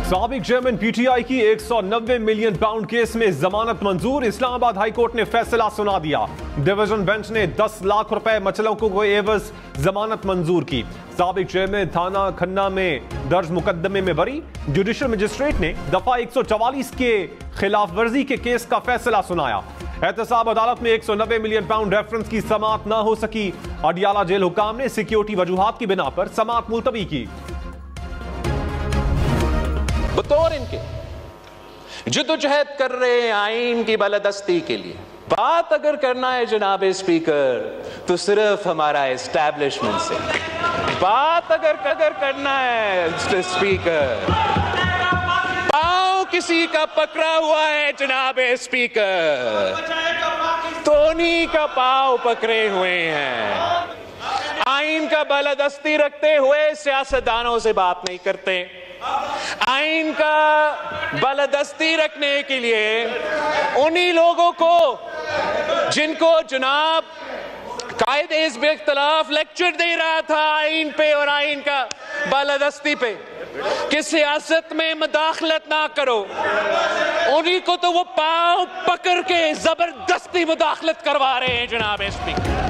साबिक chairman PTI की 190 million pound case में जमानत मंजूर। इस्लामाबाद हाई कोर्ट ने फैसला सुना दिया। डिवीजन बेंच ने 10 लाख रुपए मचलकों को एवज जमानत मंजूर की। साबिक चेयरमैन थाना खन्ना में दर्ज मुकदमे में बरी। जुडिशल मजिस्ट्रेट ने दफा 144 के खिलाफ वर्जी के केस का फैसला सुनाया। एहतसाब अदालत में 190 मिलियन पाउंड रेफरेंस की समाअत न हो सकी। अडियाला जेल हुकाम ने सिक्योरिटी वजूहात की बिना पर समाअत मुलतवी की। बतौर इनके जद्दोजहद कर रहे हैं आइन की बालादस्ती के लिए। बात अगर करना है जनाब स्पीकर तो सिर्फ हमारा एस्टैब्लिशमेंट से बात अगर करना है स्पीकर। पांव किसी का पकड़ा हुआ है जनाब स्पीकर, तो उन्हीं का पांव पकड़े हुए हैं। आइन का बालादस्ती रखते हुए सियासतदानों से बात नहीं करते। आइन का बालादस्ती रखने के लिए उन्हीं लोगों को जिनको जनाब कायदे हिज़्ब इख्तिलाफ लेक्चर दे रहा था आइन पे और आइन का बालादस्ती पे कि सियासत में मुदाखलत ना करो, उन्हीं को तो वो पांव पकड़ के जबरदस्ती मुदाखलत करवा रहे हैं जनाब स्पीकर।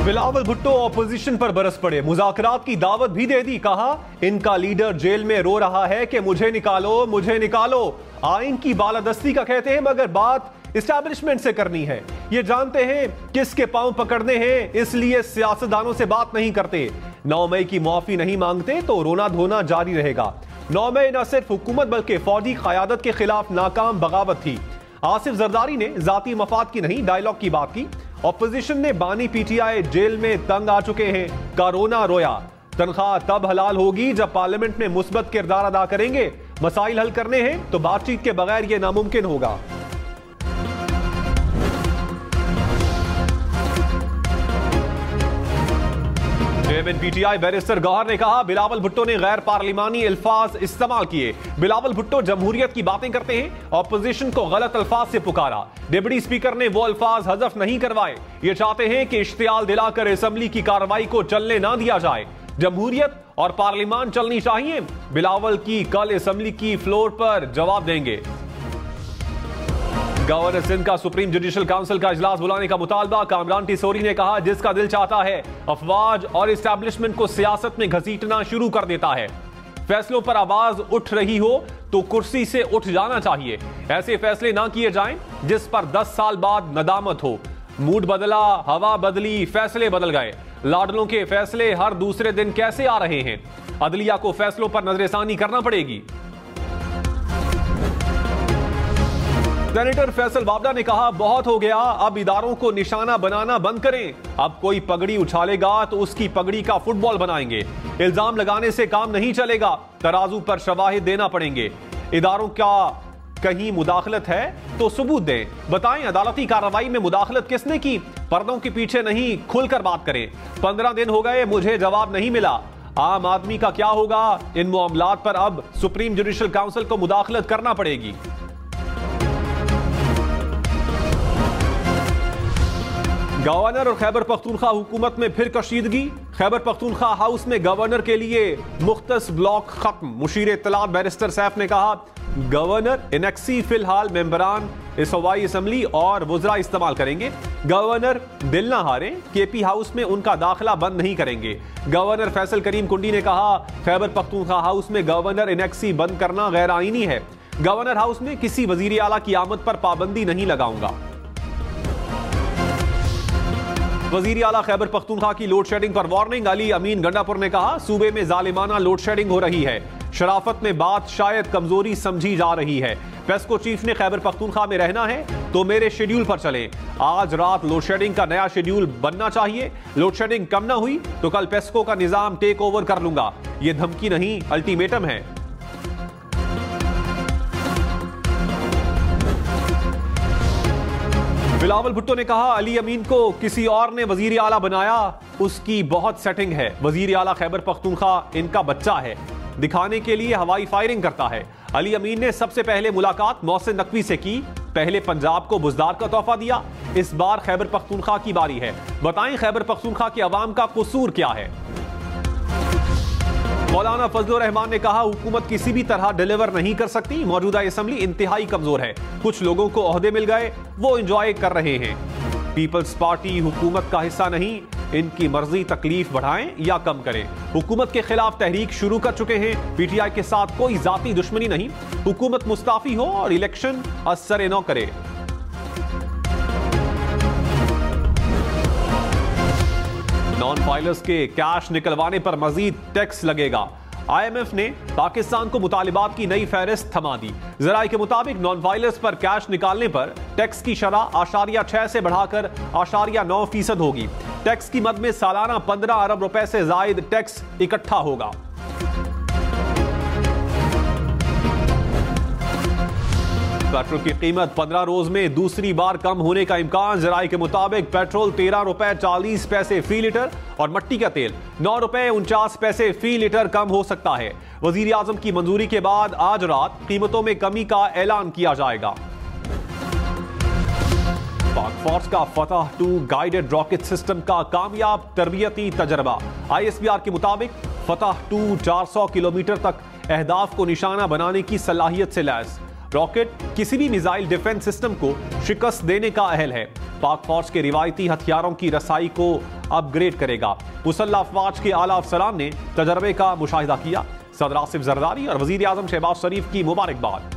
बिलावल भुट्टो ऑपोजिशन पर बरस पड़े। मुज़ाकरात की दावत भी दे दी। कहा इनका लीडर जेल में रो रहा है कि मुझे निकालो, मुझे निकालो। आइन की बालादस्ती का कहते हैं मगर बात इस्टेब्लिशमेंट से करनी है। ये जानते हैं किसके पांव पकड़ने हैं, इसलिए सियासतदानों से बात नहीं करते। 9 मई की मुआफी नहीं मांगते तो रोना धोना जारी रहेगा। 9 मई न सिर्फ हुकूमत बल्कि फौजी क़यादत के खिलाफ नाकाम बगावत थी। आसिफ जरदारी ने जाती मफाद की नहीं डायलॉग की बात की। ऑपोजिशन ने बानी पीटीआई जेल में तंग आ चुके हैं। कोरोना रोया। तनख्वाह तब हलाल होगी जब पार्लियामेंट में मुस्बत किरदार अदा करेंगे। मसाइल हल करने हैं तो बातचीत के बगैर यह नामुमकिन होगा। चेयरमैन पीटीआई बैरिस्टर गौहर ने कहा बिलावल भुट्टो ने गैर पार्लिमानी अल्फाज इस्तेमाल किए। बिलावल भुट्टो जमहूरियत की बातें करते हैं, ऑपोजिशन को गलत अल्फाज से पुकारा। डिप्टी स्पीकर ने वो अल्फाज हज़फ नहीं करवाए। ये चाहते हैं कि इश्तियाल दिलाकर असेंबली की कार्रवाई को चलने ना दिया जाए। जमहूरियत और पार्लिमान चलनी चाहिए। बिलावल की कल असेंबली की फ्लोर पर जवाब देंगे। गवर्नर सिंध का सुप्रीम जुडिशल काउंसिल का इजलास बुलाने का मुतालबा। कामरान टिसोरी ने कहा जिसका दिल चाहता है अफवाज और इस्टेब्लिशमेंट को सियासत में घसीटना शुरू कर देता है। फैसलों पर आवाज उठ रही हो तो कुर्सी से उठ जाना चाहिए। ऐसे फैसले ना किए जाएं जिस पर 10 साल बाद नदामत हो। मूड बदला, हवा बदली, फैसले बदल गए। लाडलों के फैसले हर दूसरे दिन कैसे आ रहे हैं। अदलिया को फैसलों पर नजरसानी करना पड़ेगी। सेनेटर फैसल बाबड़ा ने कहा बहुत हो गया, अब इदारों को निशाना बनाना बंद करें। अब कोई पगड़ी उछालेगा तो उसकी पगड़ी का फुटबॉल बनाएंगे। इल्जाम लगाने से काम नहीं चलेगा, तराजू पर शवाहिद देना पड़ेंगे। इदारों का कहीं मुदाखलत है तो सबूत दें। बताएं अदालती कार्रवाई में मुदाखलत किसने की। पर्दों के पीछे नहीं, खुलकर बात करें। 15 दिन हो गए, मुझे जवाब नहीं मिला। आम आदमी का क्या होगा। इन मामलात पर अब सुप्रीम जुडिशल काउंसिल को मुदाखलत करना पड़ेगी। गवर्नर और खैबर पख्तूनख्वा हुकूमत में फिर कशीदगी। खैबर पख्तूनख्वा हाउस में गवर्नर के लिए मुख्तस ब्लॉक खत्म। मुशीर इत्तलात बैरिस्टर सैफ ने कहा गवर्नर इनेक्सी फिलहाल मेंबरान सूबाई असम्बली और वुज़रा इस्तेमाल करेंगे। गवर्नर दिल ना हारे, केपी हाउस में उनका दाखिला बंद नहीं करेंगे। गवर्नर फैसल करीम कुंडी ने कहा खैबर पख्तूनख्वा हाउस में गवर्नर इनेक्सी बंद करना गैर आईनी है। गवर्नर हाउस में किसी वजीर आला की आमद पर पाबंदी नहीं लगाऊंगा। वजीर आला खैबर पख्तूनख्वा की लोड शेडिंग पर वार्निंग। अली अमीन गंडापुर ने कहा सूबे में जालिमाना लोड शेडिंग हो रही है। शराफत में बात शायद कमजोरी समझी जा रही है। पेस्को चीफ ने खैबर पख्तूनख्वा में रहना है तो मेरे शेड्यूल पर चलें। आज रात लोड शेडिंग का नया शेड्यूल बनना चाहिए। लोड शेडिंग कम ना हुई तो कल पेस्को का निजाम टेक ओवर कर लूंगा। यह धमकी नहीं, अल्टीमेटम है। बिलावल भुट्टो ने कहा अली अमीन को किसी और ने वजीर आला बनाया, उसकी बहुत सेटिंग है। वजीर आला खैबर पख्तूनख्वा इनका बच्चा है, दिखाने के लिए हवाई फायरिंग करता है। अली अमीन ने सबसे पहले मुलाकात मोहसिन नकवी से की। पहले पंजाब को बुज़दार का तोहफा दिया, इस बार खैबर पख्तूनख्वा की बारी है। बताएं खैबर पख्तूनख्वा के अवाम का कसूर क्या है। मौलाना फजलुर रहमान ने कहा, हुकूमत किसी भी तरह डिलीवर नहीं कर सकती। मौजूदा असेंबली इंतहाई कमजोर है। कुछ लोगों को ओहदे मिल गए, वो एंजॉय कर रहे हैं। पीपल्स पार्टी हुकूमत का हिस्सा नहीं, इनकी मर्जी तकलीफ बढ़ाएं या कम करें। हुकूमत के खिलाफ तहरीक शुरू कर चुके हैं। पीटीआई के साथ कोई जाती दुश्मनी नहीं। हुकूमत मुस्ताफी हो और इलेक्शन असर न करे। नॉन फाइलर्स के कैश निकलवाने पर मजीद टैक्स लगेगा। IMF ने पाकिस्तान को मुतालिबात की नई फहरिस्त थमा दी। जराये के मुताबिक नॉन फाइलर्स पर कैश निकालने पर टैक्स की शरह 8.6 से बढ़ाकर 8.9% होगी। टैक्स की मद में सालाना 15 अरब रुपए से जायद टैक्स इकट्ठा होगा। पेट्रोल की कीमत 15 रोज में दूसरी बार कम होने का इम्कान। जराये के मुताबिक पेट्रोल 13 रुपए 40 पैसे फी लीटर और मट्टी का तेल 9 रुपए 49 पैसे फी लीटर कम हो सकता है। वजीर आजम की मंजूरी के बाद आज रात कीमतों में कमी का ऐलान किया जाएगा। पाक फोर्स का फतह 2 गाइडेड रॉकेट सिस्टम का कामयाब तरबियती तजर्बा। ISBR के मुताबिक फतह 2 400 किलोमीटर तक अहदाफ को निशाना बनाने की सलाहियत से लैस। रॉकेट किसी भी मिसाइल डिफेंस सिस्टम को शिकस्त देने का अहल है। पाक फौज के रिवायती हथियारों की रसाई को अपग्रेड करेगा। मुसल्लह अफवाज के आला अफसरान ने तजर्बे का मुशाहिदा किया। सदर आसिफ जरदारी और वजीर आजम शहबाज शरीफ की मुबारकबाद।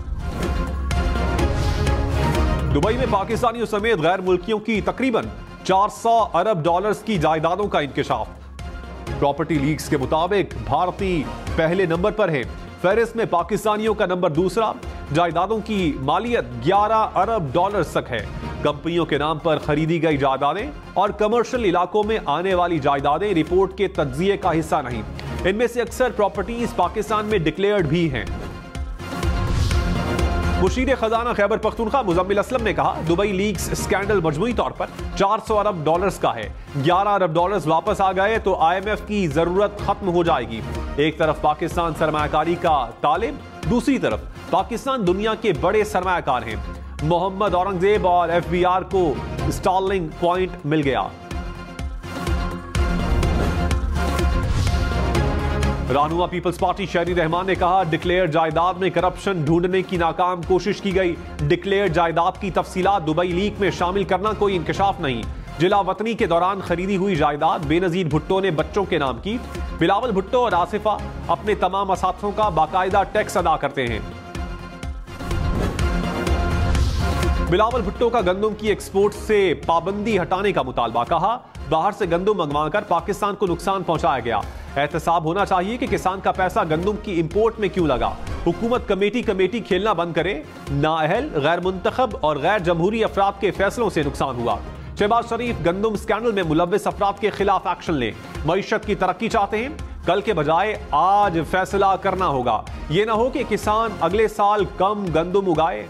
दुबई में पाकिस्तानियों समेत गैर मुल्कियों की तकरीबन 400 अरब डॉलर्स की जायदादों का इंकशाफ। प्रॉपर्टी लीक्स के मुताबिक भारतीय पहले नंबर पर है। फहरिस्त में पाकिस्तानियों का नंबर दूसरा। जायदादों की मालियत 11 अरब डॉलर्स तक है। कंपनियों के नाम पर खरीदी गई जायदादें और कमर्शियल इलाकों में आने वाली जायदादें रिपोर्ट के तज्जिए का हिस्सा नहीं। इनमें से अक्सर प्रॉपर्टीज पाकिस्तान में डिक्लेयर्ड भी हैं। मुशीर खजाना खैबर पख्तूनख्वा मुजम्मिल असलम ने कहा, दुबई लीक्स स्कैंडल मजमूई तौर पर 400 अरब डॉलर्स का है। 11 अरब डॉलर्स वापस आ गए तो IMF की जरूरत खत्म हो जाएगी। एक तरफ पाकिस्तान सरमायाकारी का तालिब, दूसरी तरफ पाकिस्तान दुनिया के बड़े सरमायाकार हैं। मोहम्मद औरंगजेब और FBR को स्टॉलिंग पॉइंट मिल गया। रानुआ पीपल्स पार्टी शहरी रहमान ने कहा, डिक्लेयर जायदाद में करप्शन ढूंढने की नाकाम कोशिश की गई। डिक्लेयर जायदाद की तफसीलात दुबई लीक में शामिल करना कोई इंकशाफ नहीं। जिला वतनी के दौरान खरीदी हुई जायदाद बेनजीर भुट्टो ने बच्चों के नाम की। बिलावल भुट्टो और आसिफा अपने तमाम असाथियों का बाकायदा टैक्स अदा करते हैं। बिलावल भुट्टो का गंदम की एक्सपोर्ट से पाबंदी हटाने का मुतालबा। कहा, बाहर से गंदम मंगवाकर पाकिस्तान को नुकसान पहुंचाया गया। एहतसाब होना चाहिए कि किसान का पैसा गंदम की इंपोर्ट में क्यों लगा। हुकूमत कमेटी खेलना बंद करे। नाअहल, गैर मुंतखब और गैर जमहूरी अफराद के फैसलों से नुकसान हुआ। शहबाज शरीफ गंदम स्कैंडल में मुलव्विस अफराद के खिलाफ एक्शन लें। मईशत की तरक्की चाहते हैं, कल के बजाय आज फैसला करना होगा। ये ना हो कि किसान अगले साल कम गंदम उगाए।